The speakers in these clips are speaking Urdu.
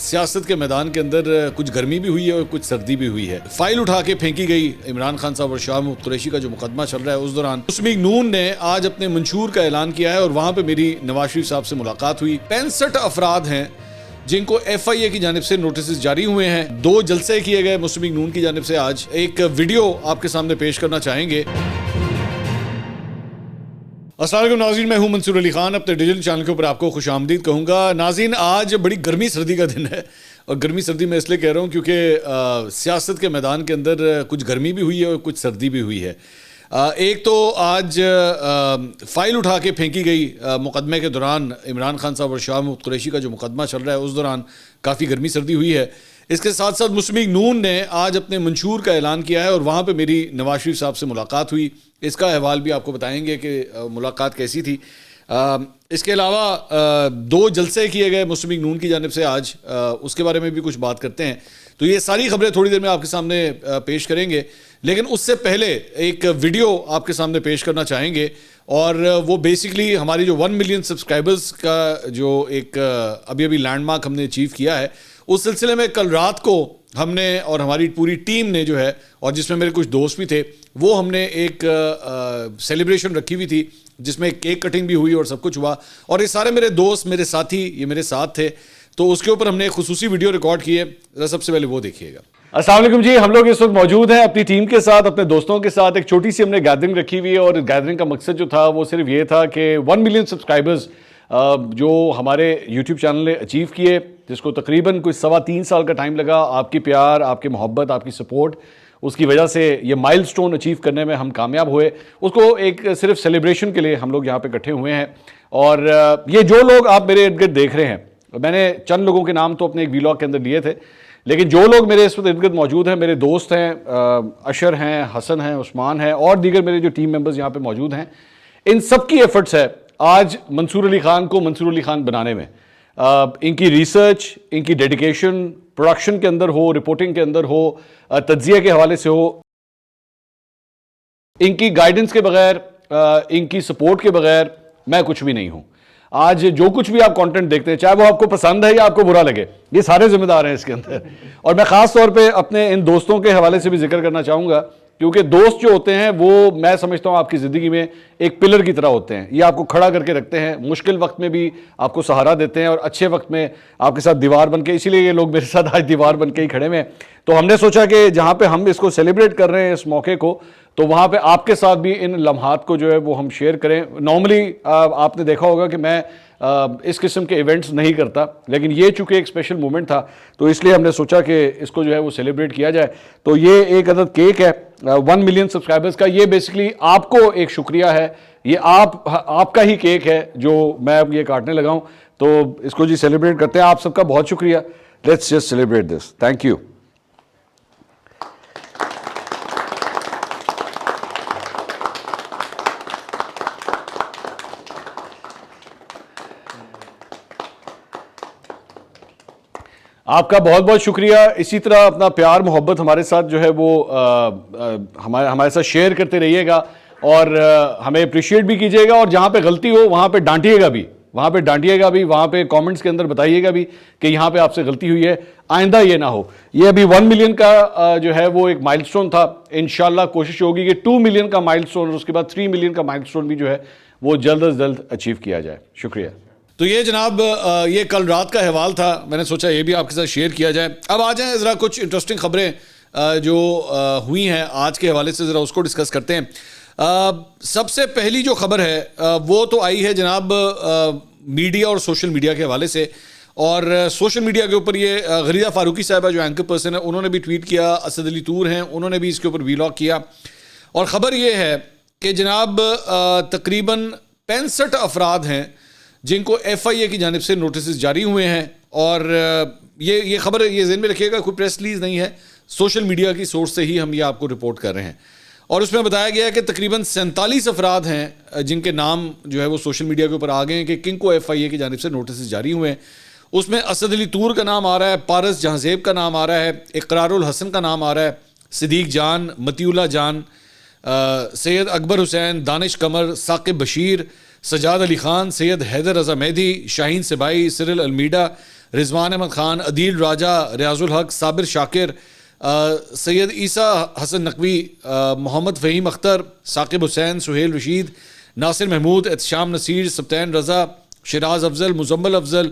سیاست کے میدان کے اندر کچھ گرمی بھی ہوئی ہے اور کچھ سردی بھی ہوئی ہے. فائل اٹھا کے پھینکی گئی عمران خان صاحب اور شاہ محمود قریشی کا جو مقدمہ چل رہا ہے اس دوران مسلم لیگ نون نے آج اپنے منشور کا اعلان کیا ہے اور وہاں پہ میری نواز شریف صاحب سے ملاقات ہوئی. 65 افراد ہیں جن کو ایف آئی اے کی جانب سے نوٹسز جاری ہوئے ہیں. 2 جلسے کیے گئے مسلم لیگ نون کی جانب سے. آج ایک ویڈیو آپ کے سامنے پیش کرنا چاہیں گے. السلام علیکم ناظرین، میں ہوں منصور علی خان. اپنے ڈیجیٹل چینل کے اوپر آپ کو خوش آمدید کہوں گا. ناظرین، آج بڑی گرمی سردی کا دن ہے اور گرمی سردی میں اس لیے کہہ رہا ہوں کیونکہ سیاست کے میدان کے اندر کچھ گرمی بھی ہوئی ہے اور کچھ سردی بھی ہوئی ہے. ایک تو آج فائل اٹھا کے پھینکی گئی مقدمے کے دوران عمران خان صاحب اور شاہ محمود قریشی کا جو مقدمہ چل رہا ہے اس دوران کافی گرمی سردی ہوئی ہے. اس کے ساتھ ساتھ مسلم لیگ نون نے آج اپنے منشور کا اعلان کیا ہے اور وہاں پہ میری نواز شریف صاحب سے ملاقات ہوئی. اس کا احوال بھی آپ کو بتائیں گے کہ ملاقات کیسی تھی. اس کے علاوہ 2 جلسے کیے گئے مسلم لیگ نون کی جانب سے آج، اس کے بارے میں بھی کچھ بات کرتے ہیں. تو یہ ساری خبریں تھوڑی دیر میں آپ کے سامنے پیش کریں گے، لیکن اس سے پہلے ایک ویڈیو آپ کے سامنے پیش کرنا چاہیں گے. اور وہ بیسکلی ہماری جو 1 ملین سبسکرائبرز کا جو ایک ابھی لینڈ مارک ہم نے اچیو کیا ہے، اس سلسلے میں کل رات کو ہم نے اور ہماری پوری ٹیم نے جو ہے، اور جس میں میرے کچھ دوست بھی تھے، وہ ہم نے ایک سیلیبریشن رکھی ہوئی تھی جس میں کیک کٹنگ بھی ہوئی اور سب کچھ ہوا. اور یہ سارے میرے دوست، میرے ساتھی یہ میرے ساتھ تھے، تو اس کے اوپر ہم نے ایک خصوصی ویڈیو ریکارڈ کی ہے. ذرا سب سے پہلے وہ دیکھیے گا. السلام علیکم جی، ہم لوگ اس وقت موجود ہیں اپنی ٹیم کے ساتھ، اپنے دوستوں کے ساتھ. ایک چھوٹی سی ہم نے گیدرنگ رکھی ہوئی ہے اور گیدرنگ کا مقصد جو تھا وہ صرف یہ تھا کہ 1 ملین سبسکرائبرز جو ہمارے یوٹیوب چینل نے اچیو کیے، جس کو تقریباً کوئی 3.25 سال کا ٹائم لگا. آپ کی پیار، آپ کی محبت، آپ کی سپورٹ، اس کی وجہ سے یہ مائل سٹون اچیو کرنے میں ہم کامیاب ہوئے. اس کو ایک صرف سیلیبریشن کے لیے ہم لوگ یہاں پہ اکٹھے ہوئے ہیں. اور یہ جو لوگ آپ میرے ارد گرد دیکھ رہے ہیں، میں نے چند لوگوں کے نام تو اپنے ایک ویلاگ کے اندر لیے تھے، لیکن جو لوگ میرے اس وقت ارد گرد موجود ہیں، میرے دوست ہیں، اشر ہیں، حسن ہیں، عثمان ہیں، اور دیگر میرے جو ٹیم ممبرز یہاں پہ موجود ہیں، ان سب کی ایفرٹس ہے آج منصور علی خان کو منصور علی خان بنانے میں. ان کی ریسرچ، ان کی ڈیڈیکیشن، پروڈکشن کے اندر ہو، رپورٹنگ کے اندر ہو، تجزیہ کے حوالے سے ہو، ان کی گائیڈنس کے بغیر، ان کی سپورٹ کے بغیر میں کچھ بھی نہیں ہوں. آج جو کچھ بھی آپ کانٹینٹ دیکھتے ہیں، چاہے وہ آپ کو پسند ہے یا آپ کو برا لگے، یہ سارے ذمہ دار ہیں اس کے اندر. اور میں خاص طور پہ اپنے ان دوستوں کے حوالے سے بھی ذکر کرنا چاہوں گا، کیونکہ دوست جو ہوتے ہیں وہ میں سمجھتا ہوں آپ کی زندگی میں ایک پلر کی طرح ہوتے ہیں. یہ آپ کو کھڑا کر کے رکھتے ہیں، مشکل وقت میں بھی آپ کو سہارا دیتے ہیں اور اچھے وقت میں آپ کے ساتھ دیوار بن کے. اسی لیے یہ لوگ میرے ساتھ آج دیوار بن کے ہی کھڑے ہوئے ہیں. تو ہم نے سوچا کہ جہاں پہ ہم اس کو سیلیبریٹ کر رہے ہیں اس موقع کو، تو وہاں پہ آپ کے ساتھ بھی ان لمحات کو جو ہے وہ ہم شیئر کریں. نارملی آپ نے دیکھا ہوگا کہ میں اس قسم کے ایونٹس نہیں کرتا، لیکن یہ چونکہ ایک اسپیشل مومنٹ تھا تو اس لیے ہم نے سوچا کہ اس کو جو ہے وہ سیلیبریٹ کیا جائے. تو یہ ایک عدد کیک ہے 1 ملین سبسکرائبرز کا. یہ بیسکلی آپ کو ایک شکریہ ہے، یہ آپ کا ہی کیک ہے جو میں اب یہ کاٹنے لگا ہوں. تو اس کو جی سیلیبریٹ کرتے ہیں. آپ سب کا بہت شکریہ. Let's just celebrate this. Thank you. آپ کا بہت بہت شکریہ. اسی طرح اپنا پیار محبت ہمارے ساتھ جو ہے وہ ہمارے ساتھ شیئر کرتے رہیے گا اور ہمیں اپریشیٹ بھی کیجیے گا. اور جہاں پہ غلطی ہو وہاں پہ ڈانٹیے گا بھی، وہاں پہ کامنٹس کے اندر بتائیے گا بھی کہ یہاں پہ آپ سے غلطی ہوئی ہے، آئندہ یہ نہ ہو. یہ ابھی 1 ملین کا جو ہے وہ ایک مائل سٹون تھا. انشاءاللہ کوشش ہوگی کہ 2 ملین کا مائل سٹون اور اس کے بعد 3 ملین کا مائل سٹون بھی جو ہے وہ جلد از جلد اچیو کیا جائے. شکریہ. تو یہ جناب یہ کل رات کا احوال تھا، میں نے سوچا یہ بھی آپ کے ساتھ شیئر کیا جائے. اب آ جائیں ذرا کچھ انٹرسٹنگ خبریں جو ہوئی ہیں آج کے حوالے سے، ذرا اس کو ڈسکس کرتے ہیں. سب سے پہلی جو خبر ہے وہ تو آئی ہے جناب میڈیا اور سوشل میڈیا کے حوالے سے. اور سوشل میڈیا کے اوپر یہ غریدہ فاروقی صاحبہ جو اینکر پرسن ہے، انہوں نے بھی ٹویٹ کیا. اسد علی طور ہیں، انہوں نے بھی اس کے اوپر ویلاگ کیا. اور خبر یہ ہے کہ جناب تقریباً 65 افراد ہیں جن کو ایف آئی اے کی جانب سے نوٹسز جاری ہوئے ہیں. اور یہ خبر یہ ذہن میں رکھیے گا، کوئی پریس ریلیز نہیں ہے، سوشل میڈیا کی سورس سے ہی ہم یہ آپ کو رپورٹ کر رہے ہیں. اور اس میں بتایا گیا ہے کہ تقریباً 47 افراد ہیں جن کے نام جو ہے وہ سوشل میڈیا کے اوپر آ گئے ہیں کہ کن کو ایف آئی اے کی جانب سے نوٹسز جاری ہوئے ہیں. اس میں اسد علی طور کا نام آ رہا ہے، پارس جہاں کا نام آ رہا ہے، اقرار الحسن کا نام آ رہا ہے، صدیق جان، متی اللہ جان، سید اکبر حسین، دانش قمر، ثاقب بشیر، سجاد علی خان، سید حیدر رضا مہدی، شاہین سبائی، سرل المیڈا، رضوان احمد خان، عدیل راجہ، ریاض الحق، صابر شاکر، سید عیسیٰ حسن نقوی، محمد فہیم اختر، ثاقب حسین، سہیل رشید، ناصر محمود، احتشام نصیر، سبطین رضا، شراز افضل، مزمل افضل،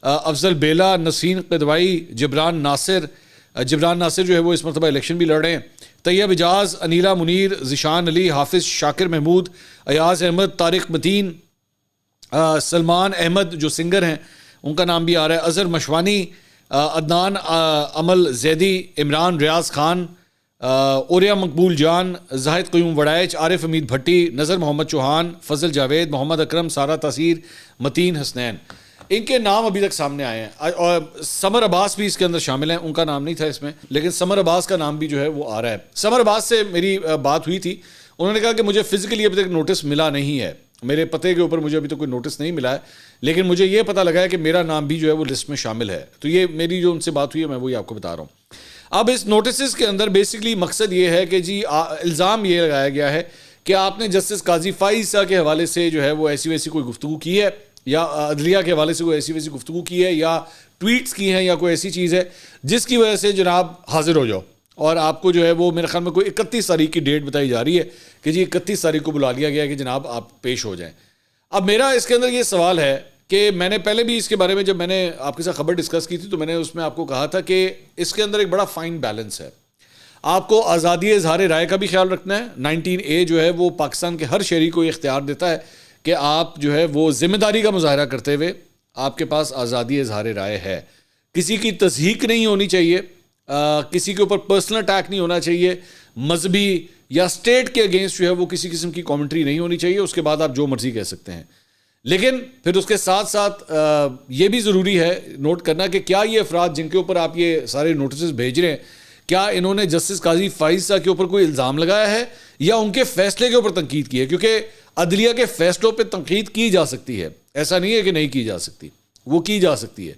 افضل بیلا، نسین قدوائی، جبران ناصر جو ہے وہ اس مرتبہ الیکشن بھی لڑ رہے ہیں، طیب اجاز، انیلا منیر، ذیشان علی، حافظ شاکر محمود، ایاز احمد، طارق متین، سلمان احمد جو سنگر ہیں ان کا نام بھی آ رہا ہے، اظہر مشوانی، عدنان عمل زیدی، عمران ریاض خان، اوریا مقبول جان، زاہد قیوم وڑائچ، عارف امید بھٹی، نظر محمد چوہان، فضل جاوید، محمد اکرم، سارہ تاثیر، متین حسنین، ان کے نام ابھی تک سامنے آئے ہیں. اور سمر عباس بھی اس کے اندر شامل ہیں، ان کا نام نہیں تھا اس میں، لیکن سمر عباس کا نام بھی جو ہے وہ آ رہا ہے. سمر عباس سے میری بات ہوئی تھی، انہوں نے کہا کہ مجھے فزیکلی ابھی تک نوٹس ملا نہیں ہے، میرے پتے کے اوپر مجھے ابھی تک کوئی نوٹس نہیں ملا ہے، لیکن مجھے یہ پتہ لگا ہے کہ میرا نام بھی جو ہے وہ لسٹ میں شامل ہے. تو یہ میری جو ان سے بات ہوئی ہے میں وہی آپ کو بتا رہا ہوں. اب اس نوٹسز کے اندر بیسکلی مقصد یہ ہے کہ جی الزام یہ لگایا گیا ہے کہ آپ نے جسٹس قاضی فائز عیسیٰ کے حوالے سے جو ہے وہ ایسی ویسی کوئی گفتگو کی ہے، یا عدلیہ کے حوالے سے کوئی ایسی ویسی گفتگو کی ہے، یا ٹویٹس کی ہیں، یا کوئی ایسی چیز ہے جس کی وجہ سے جناب حاضر ہو جاؤ. اور آپ کو جو ہے وہ میرے خیال میں کوئی 31 تاریخ کی ڈیٹ بتائی جا رہی ہے کہ جی 31 تاریخ کو بلا لیا گیا ہے کہ جناب آپ پیش ہو جائیں. اب میرا اس کے اندر یہ سوال ہے کہ میں نے پہلے بھی اس کے بارے میں جب میں نے آپ کے ساتھ خبر ڈسکس کی تھی تو میں نے اس میں آپ کو کہا تھا کہ اس کے اندر ایک بڑا فائن بیلنس ہے. آپ کو آزادی اظہار رائے کا بھی خیال رکھنا ہے. 19A جو ہے وہ پاکستان کے ہر شہری کو یہ اختیار دیتا ہے کہ آپ جو ہے وہ ذمہ داری کا مظاہرہ کرتے ہوئے آپ کے پاس آزادی اظہار رائے ہے. کسی کی تضحیک نہیں ہونی چاہیے، کسی کے اوپر پرسنل اٹیک نہیں ہونا چاہیے، مذہبی یا اسٹیٹ کے اگینسٹ جو ہے وہ کسی قسم کی کامنٹری نہیں ہونی چاہیے. اس کے بعد آپ جو مرضی کہہ سکتے ہیں، لیکن پھر اس کے ساتھ ساتھ یہ بھی ضروری ہے نوٹ کرنا کہ کیا یہ افراد جن کے اوپر آپ یہ سارے نوٹسز بھیج رہے ہیں، کیا انہوں نے جسٹس قاضی فائز عیسیٰ کے اوپر کوئی الزام لگایا ہے یا ان کے فیصلے کے اوپر تنقید کی ہے؟ کیونکہ عدلیہ کے فیصلوں پہ تنقید کی جا سکتی ہے، ایسا نہیں ہے کہ نہیں کی جا سکتی، وہ کی جا سکتی ہے.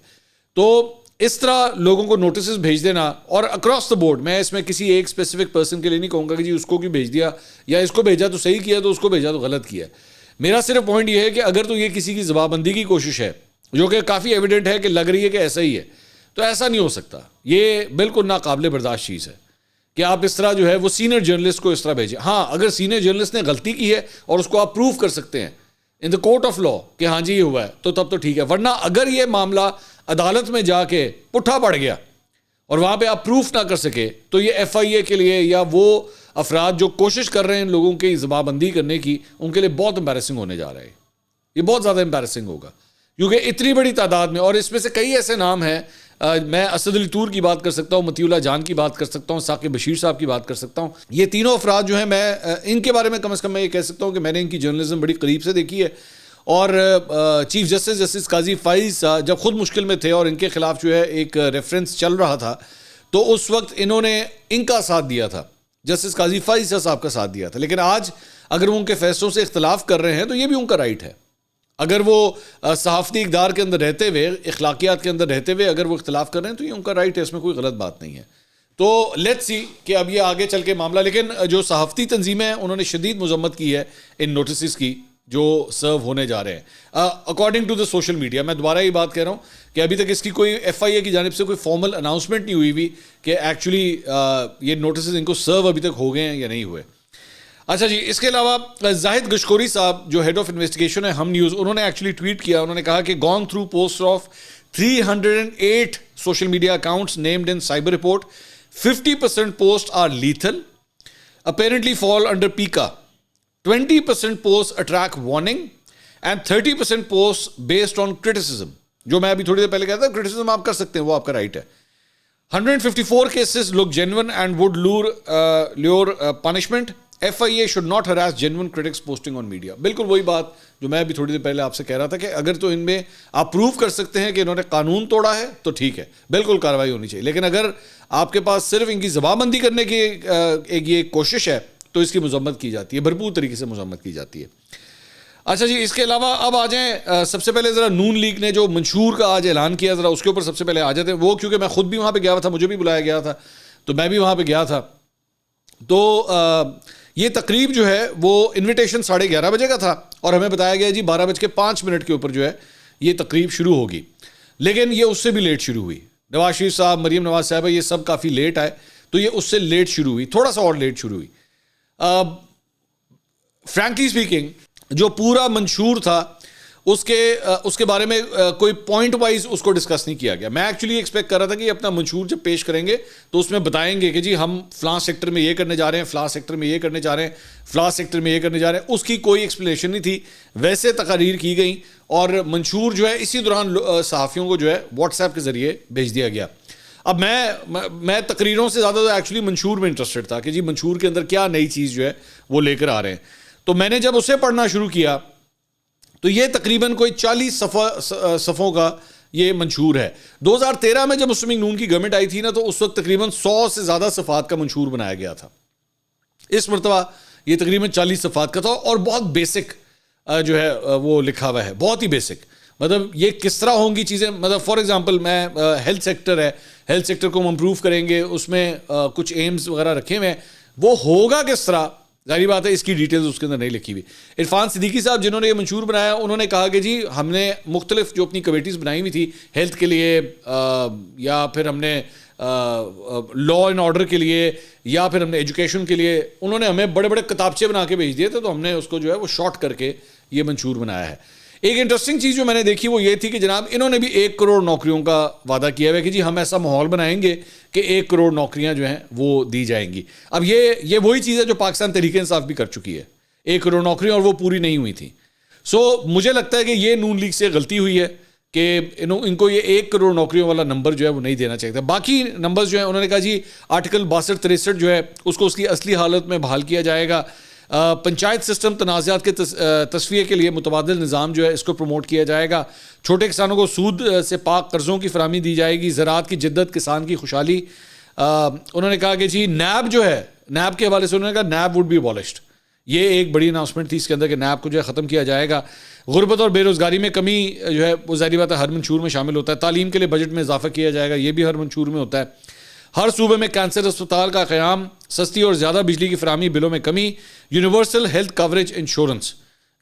تو اس طرح لوگوں کو نوٹسز بھیج دینا، اور اکراس دا بورڈ، میں اس میں کسی ایک اسپیسیفک پرسن کے لیے نہیں کہوں گا کہ جی اس کو کیوں بھیج دیا، یا اس کو بھیجا تو صحیح کیا تو اس کو بھیجا تو غلط کیا. میرا صرف پوائنٹ یہ ہے کہ اگر تو یہ کسی کی زبانبندی کی کوشش ہے جو کہ کافی ایویڈنٹ ہے کہ لگ رہی ہے کہ ایسا ہی ہے، تو ایسا نہیں ہو سکتا. یہ بالکل ناقابل برداشت چیز ہے کہ آپ اس طرح جو ہے وہ سینئر جرنلسٹ کو اس طرح بھیجیں. ہاں اگر سینئر جرنلسٹ نے غلطی کی ہے اور اس کو آپ پروف کر سکتے ہیں ان دا کورٹ آف لا کہ ہاں جی یہ ہوا ہے تو تب تو ٹھیک ہے. ورنہ اگر یہ معاملہ عدالت میں جا کے پٹھا پڑ گیا اور وہاں پہ آپ پروف نہ کر سکے تو یہ FIA کے لیے یا وہ افراد جو کوشش کر رہے ہیں لوگوں کی زبانبندی کرنے کی، ان کے لیے بہت امبیرسنگ ہونے جا رہا ہے. یہ بہت زیادہ امبیرسنگ ہوگا کیونکہ اتنی بڑی تعداد میں، اور اس میں سے کئی ایسے نام ہیں، میں اسد علی طور کی بات کر سکتا ہوں، مطیع اللہ جان کی بات کر سکتا ہوں، ثاقب بشیر صاحب کی بات کر سکتا ہوں. یہ تینوں افراد جو ہیں میں ان کے بارے میں کم از کم میں یہ کہہ سکتا ہوں کہ میں نے ان کی جرنلزم بڑی قریب سے دیکھی ہے. اور چیف جسٹس قاضی فائز جب خود مشکل میں تھے اور ان کے خلاف جو ہے ایک ریفرنس چل رہا تھا تو اس وقت انہوں نے ان کا ساتھ دیا تھا، جسٹس قاضی فائز صاحب کا ساتھ دیا تھا. لیکن آج اگر وہ ان کے فیصلوں سے اختلاف کر رہے ہیں تو یہ بھی ان کا رائٹ ہے. اگر وہ صحافتی اقدار کے اندر رہتے ہوئے، اخلاقیات کے اندر رہتے ہوئے اگر وہ اختلاف کر رہے ہیں تو یہ ان کا رائٹ ہے، اس میں کوئی غلط بات نہیں ہے. تو لیٹس سی کہ اب یہ آگے چل کے معاملہ، لیکن جو صحافتی تنظیمیں ہیں انہوں نے شدید مذمت کی ہے ان نوٹسز کی جو سرو ہونے جا رہے ہیں according to the social media. میں دوبارہ یہ بات کہہ رہا ہوں کہ ابھی تک اس کی کوئی FIA کی جانب سے کوئی فارمل اناؤنسمنٹ نہیں ہوئی کہ ایکچولی یہ نوٹسز ان کو سرو ابھی تک ہو گئے ہیں یا نہیں ہوئے. اچھا جی، اس کے علاوہ زاہد گشکوری صاحب جو ہیڈ آف انویسٹیگیشن ہے ہم نیوز، انہوں نے ایکچولی ٹویٹ کیا. انہوں نے کہا کہ gone through post of 308 social media accounts named in cyber report, 50% posts are lethal, apparently fall under PICA. 20% posts attract warning and 30% posts based on criticism. جو میں ابھی تھوڑی دیر پہلے کہتا تھا, criticism آپ کر سکتے ہیں, وہ آپ کا رائٹ ہے. 154 cases look genuine and would lure punishment. FIA should not harass genuine critics posting on media. بالکل وہی بات جو میں ابھی تھوڑی دیر پہلے آپ سے کہہ رہا تھا کہ اگر تو ان میں آپ پروو کر سکتے ہیں کہ انہوں نے قانون توڑا ہے تو ٹھیک ہے, بالکل کارروائی ہونی چاہیے. لیکن اگر آپ کے پاس صرف ان کی زبان بندی کرنے کی ایک یہ کوشش ہے تو اس کی مذمت کی جاتی ہے, بھرپور طریقے سے مذمت کی جاتی ہے. اچھا جی, اس کے علاوہ اب آ جائیں سب سے پہلے ذرا نون لیگ نے جو منشور کا آج اعلان کیا, ذرا اس کے اوپر سب سے پہلے آ جاتے ہیں. وہ کیونکہ میں خود بھی وہاں پہ گیا تھا, مجھے بھی بلایا گیا تھا, تو میں بھی وہاں پہ گیا تھا. تو یہ تقریب جو ہے وہ انویٹیشن 11:30 بجے کا تھا اور ہمیں بتایا گیا جی 12:05 کے اوپر جو ہے یہ تقریب شروع ہوگی. لیکن یہ اس سے بھی لیٹ شروع ہوئی. نواز شریف صاحب, مریم نواز صاحبہ, یہ سب کافی لیٹ آئے, تو یہ اس سے لیٹ شروع ہوئی, تھوڑا سا اور لیٹ شروع ہوئی. فرینکلی اسپیکنگ جو پورا منشور تھا اس کے بارے میں کوئی پوائنٹ وائز اس کو ڈسکس نہیں کیا گیا. میں ایکچولی ایکسپیکٹ کر رہا تھا کہ اپنا منشور جب پیش کریں گے تو اس میں بتائیں گے کہ جی ہم فلاں سیکٹر میں یہ کرنے جا رہے ہیں, فلاں سیکٹر میں یہ کرنے جا رہے ہیں, فلاں سیکٹر میں یہ کرنے جا رہے ہیں. اس کی کوئی ایکسپلینیشن نہیں تھی. ویسے تقاریر کی گئیں اور منشور جو ہے اسی دوران صحافیوں کو جو ہے واٹس ایپ کے ذریعے بھیج دیا گیا. اب میں تقریروں سے زیادہ ایکچولی منشور میں انٹرسٹڈ تھا کہ جی منشور کے اندر کیا نئی چیز جو ہے وہ لے کر آ رہے ہیں. تو میں نے جب اسے پڑھنا شروع کیا تو یہ تقریباً کوئی 40 صفحوں کا یہ منشور ہے. 2013 میں جب مسلم لیگ نون کی گورنمنٹ آئی تھی نا, تو اس وقت تقریباً 100 سے زیادہ صفحات کا منشور بنایا گیا تھا. اس مرتبہ یہ تقریباً 40 صفحات کا تھا اور بہت بیسک جو ہے وہ لکھا ہوا ہے, بہت ہی بیسک. مطلب یہ کس طرح ہوں گی چیزیں, مطلب فار ایگزامپل میں ہیلتھ سیکٹر ہے, ہیلتھ سیکٹر کو ہم امپروو کریں گے, اس میں کچھ ایمز وغیرہ رکھے ہوئے ہیں, وہ ہوگا کس طرح, ظاہری بات ہے اس کی ڈیٹیلز اس کے اندر نہیں لکھی ہوئی. عرفان صدیقی صاحب جنہوں نے یہ منشور بنایا, انہوں نے کہا کہ جی ہم نے مختلف جو اپنی کمیٹیز بنائی ہوئی تھی ہیلتھ کے لیے, یا پھر ہم نے لا اینڈ آرڈر کے لیے, یا پھر ہم نے ایجوکیشن کے لیے, انہوں نے ہمیں بڑے بڑے کتابچے بنا کے بھیج دیے تھے, تو ہم نے اس کو جو ہے وہ شارٹ کر کے یہ منشور بنایا ہے. ایک انٹرسٹنگ چیز جو میں نے دیکھی وہ یہ تھی کہ جناب انہوں نے بھی 1 کروڑ نوکریوں کا وعدہ کیا ہے کہ جی ہم ایسا ماحول بنائیں گے کہ 1 کروڑ نوکریاں جو ہیں وہ دی جائیں گی. اب یہ وہی چیز ہے جو پاکستان تحریک انصاف بھی کر چکی ہے, 1 کروڑ نوکریاں, اور وہ پوری نہیں ہوئی تھیں. سو مجھے لگتا ہے کہ یہ نون لیگ سے غلطی ہوئی ہے کہ ان کو یہ 1 کروڑ نوکریوں والا نمبر جو ہے وہ نہیں دینا چاہیے تھا. باقی نمبرز جو ہیں انہوں نے کہا جی آرٹیکل 62-63 جو ہے اس کو اس کی اصلی حالت میں بحال کیا جائے گا, پنچایت سسٹم تنازعات کے تصفیے کے لیے متبادل نظام جو ہے اس کو پروموٹ کیا جائے گا, چھوٹے کسانوں کو سود سے پاک قرضوں کی فراہمی دی جائے گی, زراعت کی جدت کسان کی خوشحالی. انہوں نے کہا کہ جی نیب جو ہے, نیب کے حوالے سے انہوں نے کہا نیب وڈ بی ابالشڈ, یہ ایک بڑی اناؤنسمنٹ تھی اس کے اندر کہ نیب کو جو ہے ختم کیا جائے گا. غربت اور بے روزگاری میں کمی جو ہے وہ ظاہری بات ہے ہر منشور میں شامل ہوتا ہے. تعلیم کے لیے بجٹ میں اضافہ کیا جائے گا, یہ بھی ہر منشور میں ہوتا ہے. ہر صوبے میں کینسر اسپتال کا قیام, سستی اور زیادہ بجلی کی فراہمی, بلوں میں کمی, یونیورسل ہیلتھ کوریج انشورنس,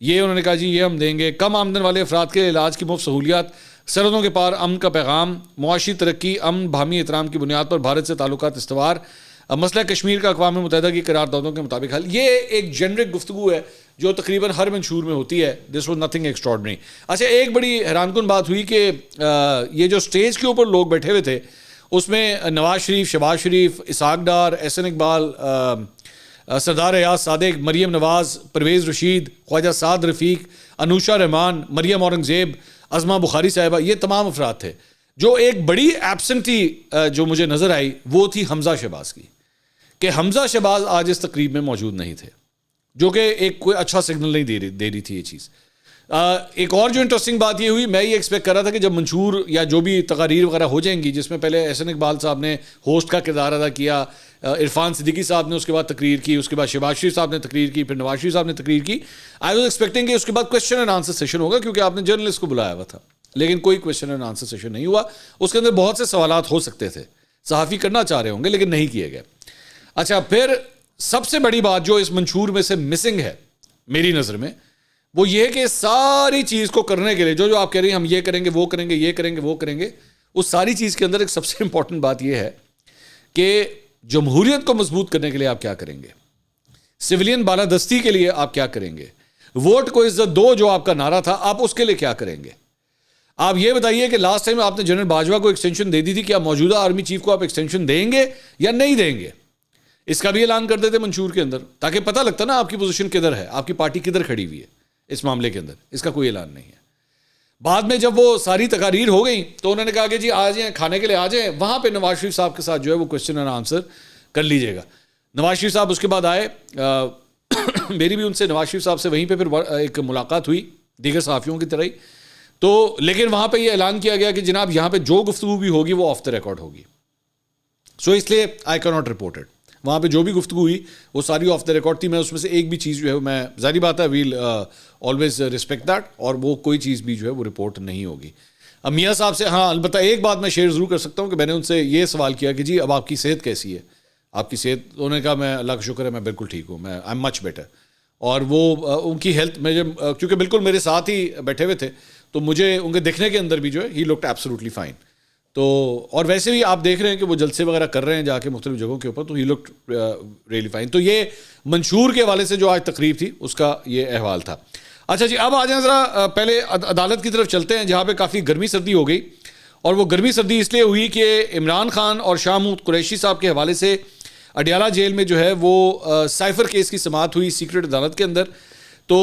یہ انہوں نے کہا جی یہ ہم دیں گے. کم آمدن والے افراد کے علاج کی مفت سہولیات, سرحدوں کے پار امن کا پیغام, معاشی ترقی, امن باہمی احترام کی بنیاد پر بھارت سے تعلقات استوار, مسئلہ کشمیر کا اقوام متحدہ کی قراردادوں کے مطابق حل. یہ ایک جنرک گفتگو ہے جو تقریباً ہر منشور میں ہوتی ہے. This was nothing extraordinary. اچھا, ایک بڑی حیران کن بات ہوئی کہ یہ جو سٹیج کے اوپر لوگ بیٹھے ہوئے تھے اس میں نواز شریف, شہباز شریف, اسحاق ڈار, احسن اقبال, سردار ایاز صادق, مریم نواز, پرویز رشید, خواجہ سعد رفیق, انوشا رحمان, مریم اورنگزیب, عظمہ بخاری صاحبہ, یہ تمام افراد تھے. جو ایک بڑی ایبسنٹی جو مجھے نظر آئی وہ تھی حمزہ شہباز کی, کہ حمزہ شہباز آج اس تقریب میں موجود نہیں تھے, جو کہ ایک کوئی اچھا سگنل نہیں دے رہی تھی یہ چیز. ایک اور جو انٹرسٹنگ بات یہ ہوئی, میں یہ ایکسپیکٹ کر رہا تھا کہ جب منشور یا جو بھی تقاریر وغیرہ ہو جائیں گی, جس میں پہلے احسن اقبال صاحب نے ہوسٹ کا کردار ادا کیا, عرفان صدیقی صاحب نے اس کے بعد تقریر کی, اس کے بعد شہباز شریف صاحب نے تقریر کی, پھر نواز شریف صاحب نے تقریر کی. آئی واز ایکسپیکٹنگ کہ اس کے بعد کویشچن اینڈ آنسر سیشن ہوگا, کیونکہ آپ نے جرنلسٹ کو بلایا ہوا تھا, لیکن کوئی کویشچن اینڈ آنسر سیشن نہیں ہوا. اس کے اندر بہت سے سوالات ہو سکتے تھے, صحافی کرنا چاہ رہے ہوں گے لیکن نہیں کیے گئے. اچھا, پھر سب سے بڑی بات جو اس منشور میں سے مسنگ ہے میری نظر میں, وہ یہ کہ ساری چیز کو کرنے کے لیے جو آپ کہہ رہے ہیں ہم یہ کریں گے, وہ کریں گے, یہ کریں گے, وہ کریں گے, اس ساری چیز کے اندر ایک سب سے امپورٹنٹ بات یہ ہے کہ جمہوریت کو مضبوط کرنے کے لیے آپ کیا کریں گے, سویلین بالادستی کے لیے آپ کیا کریں گے, ووٹ کو عزت دو جو آپ کا نعرہ تھا, آپ اس کے لیے کیا کریں گے. آپ یہ بتائیے کہ لاسٹ ٹائم آپ نے جنرل باجوہ کو ایکسٹینشن دے دی تھی, کیا موجودہ آرمی چیف کو آپ ایکسٹینشن دیں گے یا نہیں دیں گے, اس کا بھی اعلان کر دیتے منشور کے اندر, تاکہ پتہ لگتا نا آپ کی پوزیشن کدھر ہے, آپ کی پارٹی کدھر کھڑی ہوئی ہے اس معاملے کے اندر. اس کا کوئی اعلان نہیں ہے. بعد میں جب وہ ساری تقاریر ہو گئیں تو انہوں نے کہا کہ جی آ جائیں, کھانے کے لیے آ جائیں, وہاں پہ نواز شریف صاحب کے ساتھ جو ہے وہ کویشچن اینڈ آنسر کر لیجیے گا. نواز شریف صاحب اس کے بعد آئے, میری بھی ان سے نواز شریف صاحب سے وہیں پہ پھر ایک ملاقات ہوئی دیگر صحافیوں کی طرح ہی. تو لیکن وہاں پہ یہ اعلان کیا گیا کہ جناب یہاں پہ جو گفتگو بھی ہوگی وہ آف دا ریکارڈ ہوگی. سو اس لیے آئی کی ناٹ رپورٹ اٹ. وہاں پہ جو بھی گفتگو ہوئی وہ ساری آف دا ریکارڈ تھی. میں اس میں سے ایک بھی چیز جو ہے میں, ظاہری بات ہے, ویل آلویز ریسپیکٹ دیٹ, اور وہ کوئی چیز بھی جو ہے وہ رپورٹ نہیں ہوگی. اب میاں صاحب سے ہاں البتہ ایک بات میں شیئر ضرور کر سکتا ہوں کہ میں نے ان سے یہ سوال کیا کہ جی اب آپ کی صحت کیسی ہے, آپ کی صحت, انہوں نے کہا میں اللہ کا شکر ہے میں بالکل ٹھیک ہوں, میں آئی ایم مچ بیٹر. اور وہ ان کی ہیلتھ میں جب, کیونکہ بالکل میرے ساتھ ہی بیٹھے ہوئے تھے, تو مجھے ان کے دیکھنے کے اندر بھی جو ہے ہی لکڈ ایبسولوٹلی فائن. تو اور ویسے بھی آپ دیکھ رہے ہیں کہ وہ جلسے وغیرہ کر رہے ہیں جا کے مختلف جگہوں کے اوپر, تو ہی لکڈ ریئلی فائن. تو یہ منشور کے حوالے سے جو آج تقریب تھی اس کا یہ احوال تھا. اچھا جی, اب آ جائیں ذرا پہلے عدالت کی طرف چلتے ہیں جہاں پہ کافی گرمی سردی ہو گئی. اور وہ گرمی سردی اس لیے ہوئی کہ عمران خان اور شاہ محمود قریشی صاحب کے حوالے سے اڈیالہ جیل میں جو ہے وہ سائفر کیس کی سماعت ہوئی سیکرٹ عدالت کے اندر. تو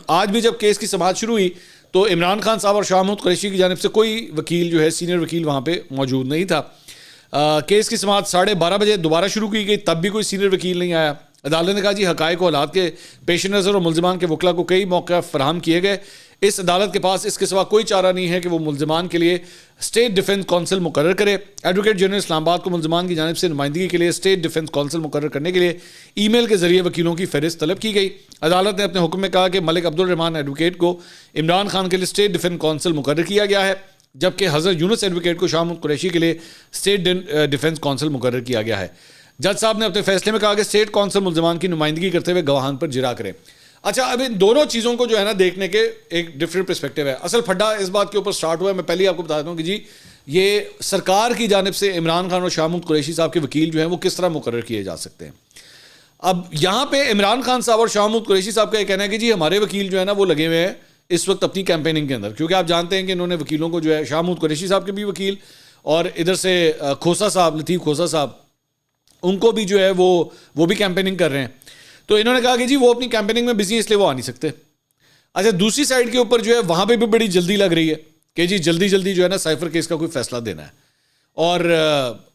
آج بھی جب کیس کی سماعت شروع ہوئی تو عمران خان صاحب اور شاہ محمود قریشی کی جانب سے کوئی وکیل جو ہے سینئر وکیل وہاں پہ موجود نہیں تھا. کیس کی سماعت 12:30 بجے دوبارہ شروع کی گئی, تب بھی کوئی سینئر وکیل نہیں آیا. عدالت نے کہا جی حقائق و حالات کے پیش نظر اور ملزمان کے وکلا کو کئی موقع فراہم کیے گئے. اس عدالت کے پاس اس کے سوا کوئی چارہ نہیں ہے کہ وہ ملزمان کے لیے اسٹیٹ ڈیفنس کونسل مقرر کرے. ایڈوکیٹ جنرل اسلام آباد کو ملزمان کی جانب سے نمائندگی کے لیے اسٹیٹ ڈیفنس کونسل مقرر کرنے کے لیے ای میل کے ذریعے وکیلوں کی فہرست طلب کی گئی. عدالت نے اپنے حکم میں کہا کہ ملک عبد الرحمان ایڈوکیٹ کو عمران خان کے لیے اسٹیٹ ڈیفنس کونسل مقرر کیا گیا ہے, جبکہ حضرت یونس ایڈوکیٹ کو شاہ محمود قریشی کے لیے اسٹیٹ ڈیفنس کونسل مقرر کیا گیا ہے. جج صاحب نے اپنے فیصلے میں کہا کہ اسٹیٹ کونسل ملزمان کی نمائندگی کرتے ہوئے گواہان پر جرا کرے. اچھا, اب ان دونوں چیزوں کو جو ہے نا دیکھنے کے ایک ڈفرینٹ پرسپیکٹیو ہے. اصل پھڈا اس بات کے اوپر سٹارٹ ہوا ہے, میں پہلے ہی آپ کو بتا دیتا ہوں کہ جی یہ سرکار کی جانب سے عمران خان اور شاہ محمود قریشی صاحب کے وکیل جو ہیں وہ کس طرح مقرر کیے جا سکتے ہیں. اب یہاں پہ عمران خان صاحب اور شاہ محمود قریشی صاحب کا یہ کہنا ہے کہ جی ہمارے وکیل جو ہے نا وہ لگے ہوئے ہیں اس وقت اپنی کیمپیننگ کے اندر, کیونکہ آپ جانتے ہیں کہ انہوں نے وکیلوں کو جو ہے شاہ محمود قریشی صاحب کے بھی وکیل اور ادھر سے کھوسا صاحب, لطیف کھوسا صاحب, ان کو بھی جو ہے وہ بھی کیمپیننگ کر رہے ہیں. تو انہوں نے کہا کہ جی وہ اپنی کیمپیننگ میں بزی ہیں اس لیے وہ آ نہیں سکتے. اچھا, دوسری سائڈ کے اوپر جو ہے وہاں پہ بھی بڑی جلدی لگ رہی ہے کہ جی جلدی جلدی جو ہے نا سائفر کیس کا کوئی فیصلہ دینا ہے, اور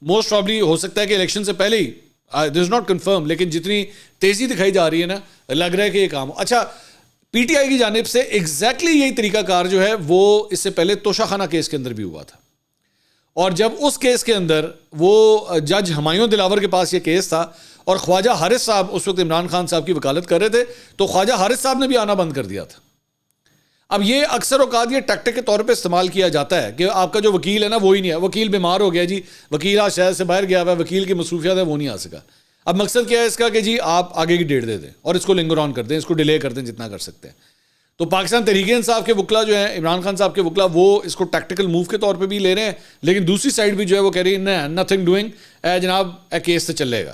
موسٹ پرابلی ہو سکتا ہے کہ الیکشن سے پہلے ہی, دس از ناٹ کنفرم, لیکن جتنی تیزی دکھائی جا رہی ہے نا لگ رہا ہے کہ یہ کام ہو. اچھا, پی ٹی آئی کی جانب سے ایگزیکٹلی یہی طریقہ کار جو ہے وہ اس سے پہلے توشہ خانہ کیس کے اندر بھی ہوا تھا, اور جب اس کیس کے اندر وہ جج ہمایوں دلاور کے پاس یہ کیس تھا اور خواجہ حارث صاحب اس وقت عمران خان صاحب کی وکالت کر رہے تھے, تو خواجہ حارث صاحب نے بھی آنا بند کر دیا تھا. اب یہ اکثر اوقات یہ ٹیکٹک کے طور پہ استعمال کیا جاتا ہے کہ آپ کا جو وکیل ہے نا وہی نہیں ہے, وکیل بیمار ہو گیا جی, وکیل آج شہر سے باہر گیا ہوا ہے, وکیل کی مصروفیات ہے وہ نہیں آ سکا. اب مقصد کیا ہے اس کا کہ جی آپ آگے کی ڈیٹ دے دیں اور اس کو لنگر آن کر دیں, اس کو ڈیلے کر دیں جتنا کر سکتے ہیں. تو پاکستان تحریک انصاف کے وکلا جو ہیں عمران خان صاحب کے وکلا وہ اس کو ٹیکٹیکل موو کے طور پہ بھی لے رہے ہیں, لیکن دوسری سائڈ بھی جو ہے وہ کہہ رہی ہے نتھنگ ڈوئنگ, جناب کیس سے چلے گا.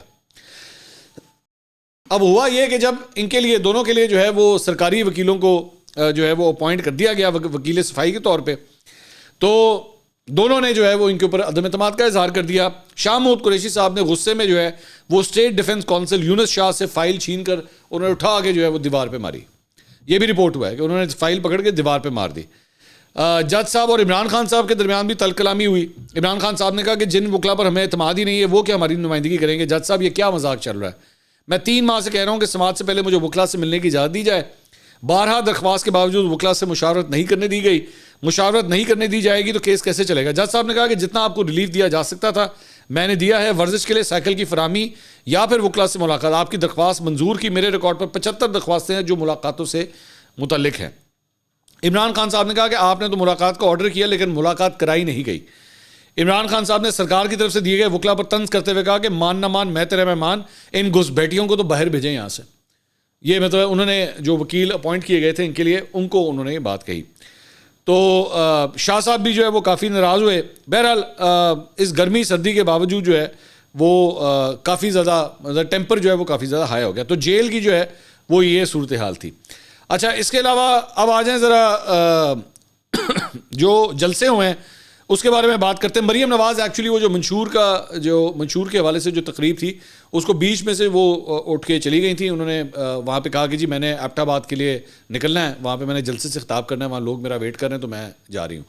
اب ہوا یہ کہ جب ان کے لیے دونوں کے لیے جو ہے وہ سرکاری وکیلوں کو جو ہے وہ اپوائنٹ کر دیا گیا وکیل صفائی کے طور پہ, تو دونوں نے جو ہے وہ ان کے اوپر عدم اعتماد کا اظہار کر دیا. شاہ محمود قریشی صاحب نے غصے میں جو ہے وہ اسٹیٹ ڈیفنس کونسل یونس شاہ سے فائل چھین کر انہوں نے اٹھا کے جو ہے وہ دیوار پہ ماری. یہ بھی رپورٹ ہوا ہے کہ انہوں نے فائل پکڑ کے دیوار پہ مار دی. جج صاحب اور عمران خان صاحب کے درمیان بھی تل کلامی ہوئی. عمران خان صاحب نے کہا کہ جن وکلا پر ہمیں اعتماد ہی نہیں ہے وہ کیا ہماری نمائندگی کریں گے. جج صاحب یہ کیا مذاق چل رہا ہے, میں 3 ماہ سے کہہ رہا ہوں کہ سماعت سے پہلے مجھے وکلا سے ملنے کی اجازت دی جائے, بارہا درخواست کے باوجود وکلا سے مشاورت نہیں کرنے دی گئی, مشاورت نہیں کرنے دی جائے گی تو کیس کیسے چلے گا. جج صاحب نے کہا کہ جتنا آپ کو ریلیف دیا جا سکتا تھا میں نے دیا ہے, ورزش کے لیے سائیکل کی فراہمی یا پھر وکلا سے ملاقات. آپ کی درخواست منظور کی, میرے ریکارڈ پر 75 درخواستیں ہیں جو ملاقاتوں سے متعلق ہیں. عمران خان صاحب نے کہا کہ آپ نے تو ملاقات کا آرڈر کیا لیکن ملاقات کرائی نہیں گئی. عمران خان صاحب نے سرکار کی طرف سے دیے گئے وکلا پر طنز کرتے ہوئے کہا کہ مان نہ مان میں تیرا مہمان, ان گھس بیٹیوں کو تو باہر بھیجیں یہاں سے. یہ مطلب انہوں نے جو وکیل اپوائنٹ کیے گئے تھے ان کے لیے ان کو انہوں نے یہ بات کہی. تو شاہ صاحب بھی جو ہے وہ کافی ناراض ہوئے. بہرحال اس گرمی سردی کے باوجود جو ہے وہ کافی زیادہ ٹیمپر جو ہے وہ کافی زیادہ ہائی ہو گیا. تو جیل کی جو ہے وہ یہ صورتحال تھی. اچھا, اس کے علاوہ اب آ جائیں ذرا جو جلسے ہوئے ہیں اس کے بارے میں بات کرتے ہیں. مریم نواز ایکچولی وہ جو منشور کے حوالے سے جو تقریب تھی اس کو بیچ میں سے وہ اٹھ کے چلی گئی تھیں. انہوں نے وہاں پہ کہا کہ جی میں نے ایبٹ آباد کے لیے نکلنا ہے, وہاں پہ میں نے جلسے سے خطاب کرنا ہے, وہاں لوگ میرا ویٹ کر رہے ہیں تو میں جا رہی ہوں.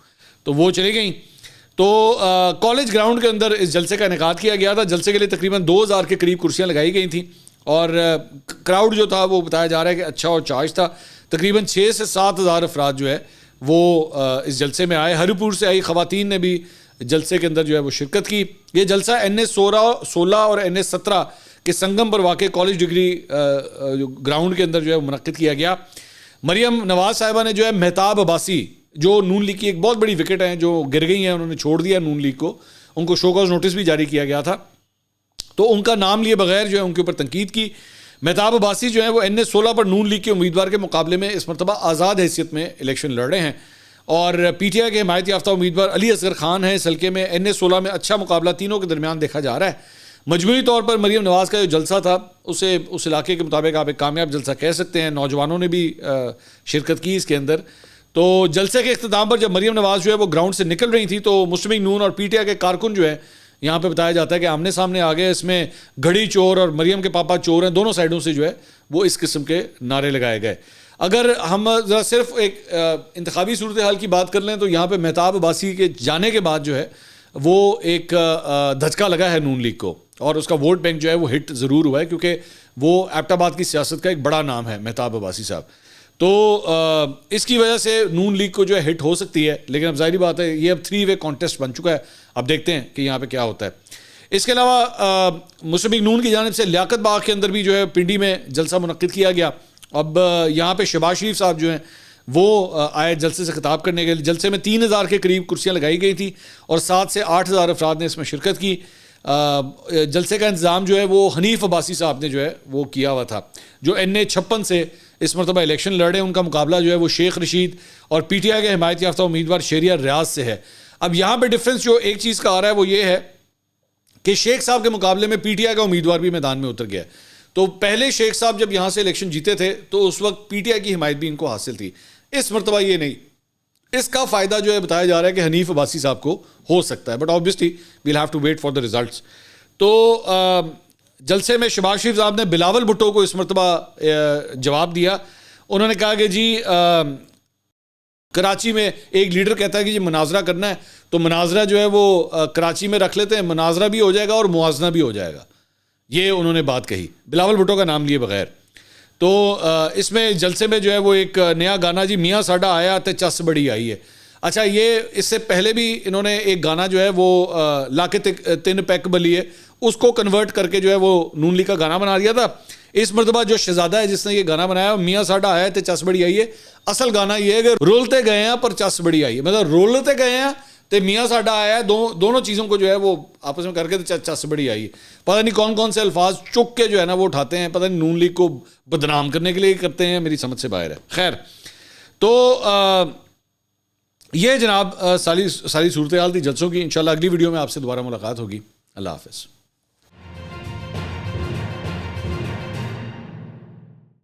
تو وہ چلی گئیں. تو کالج گراؤنڈ کے اندر اس جلسے کا انعقاد کیا گیا تھا. جلسے کے لیے تقریباً 2000 کے قریب کرسیاں لگائی گئی تھیں اور کراؤڈ جو تھا وہ بتایا جا رہا ہے کہ اچھا اور چارج تھا. تقریباً 6 سے 7 ہزار افراد جو ہے وہ اس جلسے میں آئے. ہری پور سے آئی خواتین نے بھی جلسے کے اندر جو ہے وہ شرکت کی. یہ جلسہ NS16 اور NS17 کے سنگم پر واقع کالج ڈگری گراؤنڈ کے اندر جو ہے منعقد کیا گیا. مریم نواز صاحبہ نے جو ہے مہتاب عباسی جو نون لیگ کی ایک بہت بڑی وکٹ ہیں جو گر گئی ہیں, انہوں نے چھوڑ دیا نون لیگ کو, ان کو شو کاز نوٹس بھی جاری کیا گیا تھا, تو ان کا نام لیے بغیر جو ہے ان کے اوپر تنقید کی. مہتاب عباسی جو ہیں وہ NA-16 پر نون لیگ کے امیدوار کے مقابلے میں اس مرتبہ آزاد حیثیت میں الیکشن لڑ رہے ہیں، اور PTI کے حمایت یافتہ امیدوار علی اصغر خان ہیں۔ اس حلقے میں NA-16 میں اچھا مقابلہ تینوں کے درمیان دیکھا جا رہا ہے۔ مجموعی طور پر مریم نواز کا جو جلسہ تھا اسے اس علاقے کے مطابق آپ ایک کامیاب جلسہ کہہ سکتے ہیں، نوجوانوں نے بھی شرکت کی اس کے اندر۔ تو جلسے کے اختتام پر جب مریم نواز جو ہے وہ گراؤنڈ سے نکل رہی تھی تو مسلم لیگ نون اور PTI کے کارکن جو ہے یہاں پہ بتایا جاتا ہے کہ آمنے سامنے آ گئے، اس میں گھڑی چور اور مریم کے پاپا چور ہیں، دونوں سائڈوں سے جو ہے وہ اس قسم کے نعرے لگائے گئے۔ اگر ہم ذرا صرف ایک انتخابی صورتحال کی بات کر لیں تو یہاں پہ مہتاب عباسی کے جانے کے بعد جو ہے وہ ایک دھچکا لگا ہے نون لیگ کو، اور اس کا ووٹ بینک جو ہے وہ ہٹ ضرور ہوا ہے، کیونکہ وہ ایبٹ آباد کی سیاست کا ایک بڑا نام ہے مہتاب عباسی صاحب۔ تو اس کی وجہ سے نون لیگ کو جو ہے ہٹ ہو سکتی ہے، لیکن اب ظاہری بات ہے یہ اب 3 وے کانٹیسٹ بن چکا ہے، اب دیکھتے ہیں کہ یہاں پہ کیا ہوتا ہے۔ اس کے علاوہ مسلم لیگ نون کی جانب سے لیاقت باغ کے اندر بھی جو ہے پنڈی میں جلسہ منعقد کیا گیا۔ اب یہاں پہ شہباز شریف صاحب جو ہیں وہ آئے جلسے سے خطاب کرنے کے لیے۔ جلسے میں 3000 کے قریب کرسیاں لگائی گئی تھیں اور 7 سے 8000 افراد نے اس میں شرکت کی۔ جلسے کا انتظام جو ہے وہ حنیف عباسی صاحب نے جو ہے وہ کیا ہوا تھا، جو NA-56 سے اس مرتبہ الیکشن لڑ رہے ہیں۔ ان کا مقابلہ جو ہے وہ شیخ رشید اور PTI کے حمایت یافتہ امیدوار شہریار ریاض سے ہے۔ اب یہاں پہ ڈفرینس جو ایک چیز کا آ رہا ہے وہ یہ ہے کہ شیخ صاحب کے مقابلے میں PTI کا امیدوار بھی میدان میں اتر گیا۔ تو پہلے شیخ صاحب جب یہاں سے الیکشن جیتے تھے تو اس وقت PTI کی حمایت بھی ان کو حاصل تھی، اس مرتبہ یہ نہیں۔ اس کا فائدہ جو ہے بتایا جا رہا ہے کہ حنیف عباسی صاحب کو ہو سکتا ہے، but obviously we'll have to wait for the results. تو جلسے میں شہباز شریف صاحب نے بلاول بھٹو کو اس مرتبہ جواب دیا۔ انہوں نے کہا کہ جی کراچی میں ایک لیڈر کہتا ہے کہ جی مناظرہ کرنا ہے تو مناظرہ جو ہے وہ کراچی میں رکھ لیتے ہیں، مناظرہ بھی ہو جائے گا اور موازنہ بھی ہو جائے گا، یہ انہوں نے بات کہی بلاول بھٹو کا نام لیے بغیر۔ تو اس میں جلسے میں جو ہے وہ ایک نیا گانا جی میاں ساڈا آیا تے چس بڑی آئی ہے۔ اچھا، یہ اس سے پہلے بھی انہوں نے ایک گانا جو ہے وہ لا کے تین پیک بلی ہے، اس کو کنورٹ کر کے جو ہے وہ نون لیگ کا گانا بنا دیا تھا۔ اس مرتبہ جو شہزادہ ہے جس نے یہ گانا بنایا میاں ساڈا آیا تے چس بڑی آئی ہے، اصل گانا یہ ہے کہ رولتے گئے ہیں پر چس بڑی آئی ہے، مطلب رولتے گئے ہیں تے میاں ساڈا آیا ہے، دونوں چیزوں کو جو ہے وہ آپس میں کر کے چس بڑی آئی ہے۔ پتہ نہیں کون کون سے الفاظ چک کے جو ہے نا وہ اٹھاتے ہیں، پتہ نہیں نون لیگ کو بدنام کرنے کے لیے کرتے ہیں، میری سمجھ سے باہر ہے۔ خیر، تو یہ جناب ساری صورتحال تھی جلسوں کی۔ انشاءاللہ اگلی ویڈیو میں آپ سے دوبارہ ملاقات ہوگی۔ اللہ حافظ۔